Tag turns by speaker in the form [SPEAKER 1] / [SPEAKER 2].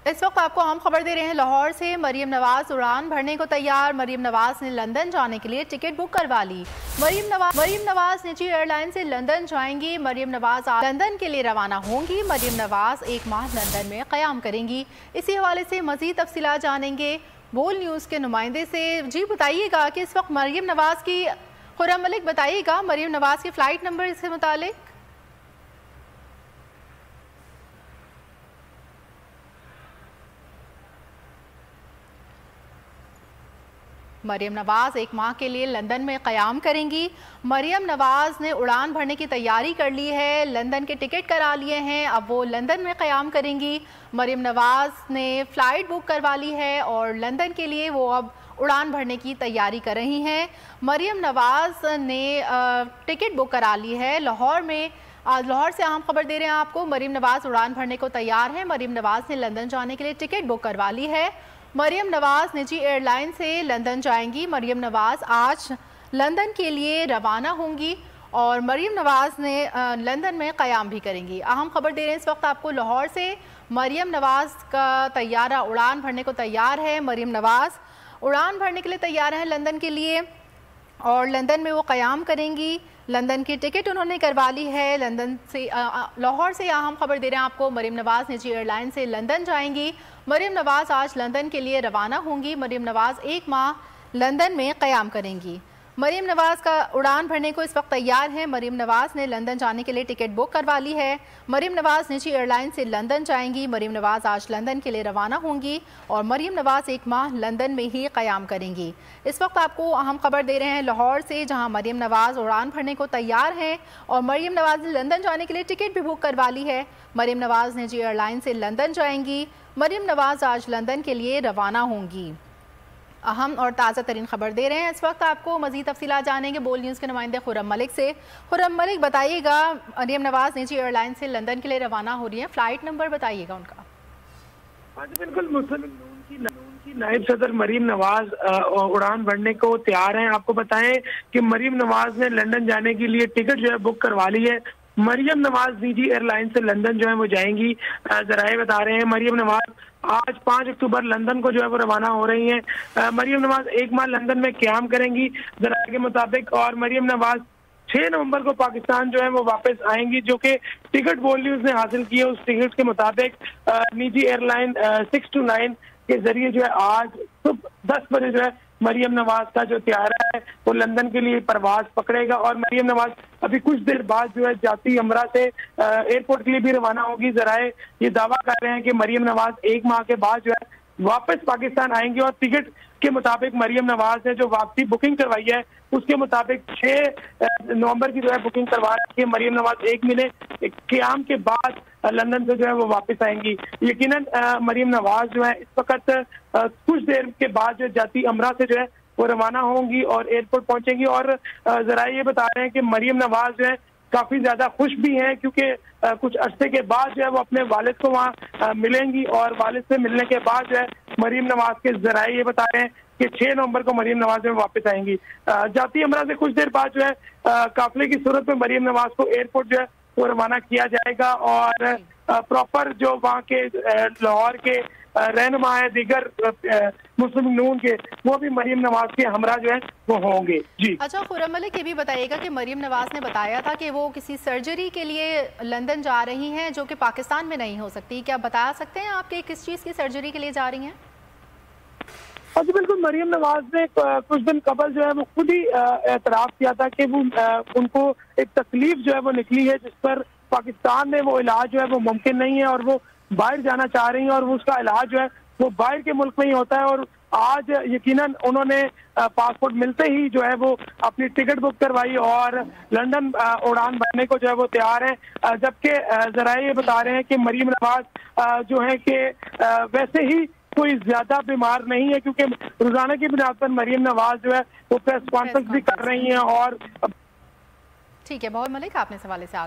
[SPEAKER 1] इस वक्त आपको हम खबर दे रहे हैं लाहौर से। मरियम नवाज उड़ान भरने को तैयार। मरियम नवाज ने लंदन जाने के लिए टिकट बुक करवा ली। मरियम नवाज निजी एयरलाइन से लंदन जाएंगी। मरियम नवाज आज लंदन के लिए रवाना होंगी। मरियम नवाज 1 माह लंदन में क़याम करेंगी। इसी हवाले से मज़ीद तफसीलात जानेंगे बोल न्यूज़ के नुमाइंदे से। जी बताइएगा कि इस वक्त मरियम नवाज की, खुर्रम मलिक बताइएगा मरियम नवाज की फ़्लाइट नंबर इसके मुतालिक। मरियम नवाज 1 माह के लिए लंदन में क़याम करेंगी। मरियम नवाज ने उड़ान भरने की तैयारी कर ली है, लंदन के टिकट करा लिए हैं, अब वो लंदन में क़याम करेंगी। मरियम नवाज ने फ़्लाइट बुक करवा ली है और लंदन के लिए वो अब उड़ान भरने की तैयारी कर रही हैं। मरियम नवाज ने टिकट बुक करा ली है लाहौर में। आज लाहौर से अहम खबर दे रहे हैं आपको। मरियम नवाज उड़ान भरने को तैयार है। मरियम नवाज ने लंदन जाने के लिए टिकट बुक करवा ली है। मरियम नवाज निजी एयरलाइन से लंदन जाएंगी। मरियम नवाज आज लंदन के लिए रवाना होंगी और मरियम नवाज ने लंदन में क़याम भी करेंगी। अहम खबर दे रहे हैं इस वक्त आपको लाहौर से। मरियम नवाज का तैयारा उड़ान भरने को तैयार है। मरियम नवाज उड़ान भरने के लिए तैयार हैं लंदन के लिए और लंदन में वो क़याम करेंगी। लंदन की टिकट उन्होंने करवा ली है। लंदन से लाहौर से अहम खबर दे रहे हैं आपको। मरियम नवाज निजी एयरलाइन से लंदन जाएंगी। मरियम नवाज आज लंदन के लिए रवाना होंगी। मरियम नवाज 1 माह लंदन में क़याम करेंगी। मरियम नवाज का उड़ान भरने को इस वक्त तैयार है। मरियम नवाज ने लंदन जाने के लिए टिकट बुक करवा ली है। मरियम नवाज निजी एयरलाइन से लंदन जाएंगी। मरियम नवाज आज लंदन के लिए रवाना होंगी और मरियम नवाज 1 माह लंदन में ही क़याम करेंगी। इस वक्त आपको अहम खबर दे रहे हैं लाहौर से, जहां मरियम नवाज उड़ान भरने को तैयार हैं और मरियम नवाज ने लंदन जाने के लिए टिकट भी बुक करवा ली है। मरियम नवाज निजी एयरलाइन से लंदन जाएंगी। मरियम नवाज आज लंदन के लिए रवाना होंगी। अहम और ताज़ा तरीन खबर दे रहे हैं इस वक्त आपको। मज़ीद तफसीलात जानेंगे बोल न्यूज़ के नुमाइंदे खुर्रम मलिक से। खुर्रम मलिक बताइएगा, मरियम नवाज निजी एयरलाइन से लंदन के लिए रवाना हो रही है, फ़्लाइट नंबर बताइएगा उनका।
[SPEAKER 2] हाँ जी बिल्कुल, मुस्लिम नून की नायब सदर मरियम नवाज उड़ान भरने को तैयार हैं। आपको बताएं कि मरियम नवाज ने लंदन जाने के लिए टिकट जो है बुक करवा ली है। मरियम नवाज निजी एयरलाइन से लंदन जो है वो जाएंगी। जराए बता रहे हैं मरियम नवाज आज 5 अक्टूबर लंदन को जो है वो रवाना हो रही हैं। मरियम नवाज 1 माह लंदन में क़याम करेंगी जराए के मुताबिक और मरियम नवाज 6 नवंबर को पाकिस्तान जो है वो वापस आएंगी, जो कि टिकट बोल न्यूज़ ने हासिल की है। उस टिकट के मुताबिक निजी एयरलाइन 6 to 9 के जरिए जो है आज सुबह 10 बजे जो है मरियम नवाज का जो त्यारा है वो लंदन के लिए परवाज पकड़ेगा और मरियम नवाज अभी कुछ देर बाद जो है जाती अमरा से एयरपोर्ट के लिए भी रवाना होगी। जराए ये दावा कर रहे हैं कि मरियम नवाज 1 माह के बाद जो है वापस पाकिस्तान आएंगे और टिकट के मुताबिक मरियम नवाज ने जो वापसी बुकिंग करवाई है उसके मुताबिक 6 नवंबर की जो है बुकिंग करवा रही है। मरियम नवाज 1 महीने क़याम के बाद लंदन से जो है वो वापस आएंगी। यकीनन मरियम नवाज जो है इस वक्त कुछ देर के बाद जो जाती अमरा से जो है वो रवाना होंगी और एयरपोर्ट पहुंचेंगी। और जरा ये बता रहे हैं कि मरियम नवाज जो है काफी ज्यादा खुश भी हैं, क्योंकि कुछ अरसे के बाद जो है वो अपने वालिद को वहाँ मिलेंगी और वालिद से मिलने के बाद जो है मरियम नवाज के जराए ये बता रहे हैं कि 6 नवंबर को मरियम नवाज में वापस आएंगी। जाती अमरा से कुछ देर बाद जो है काफिले की सूरत में मरियम नवाज को एयरपोर्ट जो है वो रवाना किया जाएगा और प्रॉपर जो वहाँ के लाहौर के रहनुमा है दीगर मुस्लिम नून के, वो भी मरियम नवाज के हमरा जो है वो होंगे। जी
[SPEAKER 1] अच्छा खुर्रम मलिक, ये भी बताइएगा कि मरियम नवाज ने बताया था कि वो किसी सर्जरी के लिए लंदन जा रही हैं जो कि पाकिस्तान में नहीं हो सकती। क्या बता सकते हैं आप कि किस चीज़ की सर्जरी के लिए जा रही हैं?
[SPEAKER 2] हाँ जी बिल्कुल, मरियम नवाज ने कुछ दिन कबल जो है वो खुद ही एतराफ़ किया था कि वो उनको एक तकलीफ जो है वो निकली है जिस पर पाकिस्तान में वो इलाज जो है वो मुमकिन नहीं है और वो बाहर जाना चाह रही हैं और वो उसका इलाज जो है वो बाहर के मुल्क में ही होता है। और आज यकीनन उन्होंने पासपोर्ट मिलते ही जो है वो अपनी टिकट बुक करवाई और लंदन उड़ान भरने को जो है वो तैयार है। जबकि जराए ये बता रहे हैं कि मरियम नवाज जो है कि वैसे ही कोई ज्यादा बीमार नहीं है, क्योंकि रोजाना की बुनियाद पर मरियम नवाज जो है वो प्रेस कॉन्फ्रेंस भी कर रही हैं। और
[SPEAKER 1] ठीक है बहुत मलिक, आपने इस हवाले से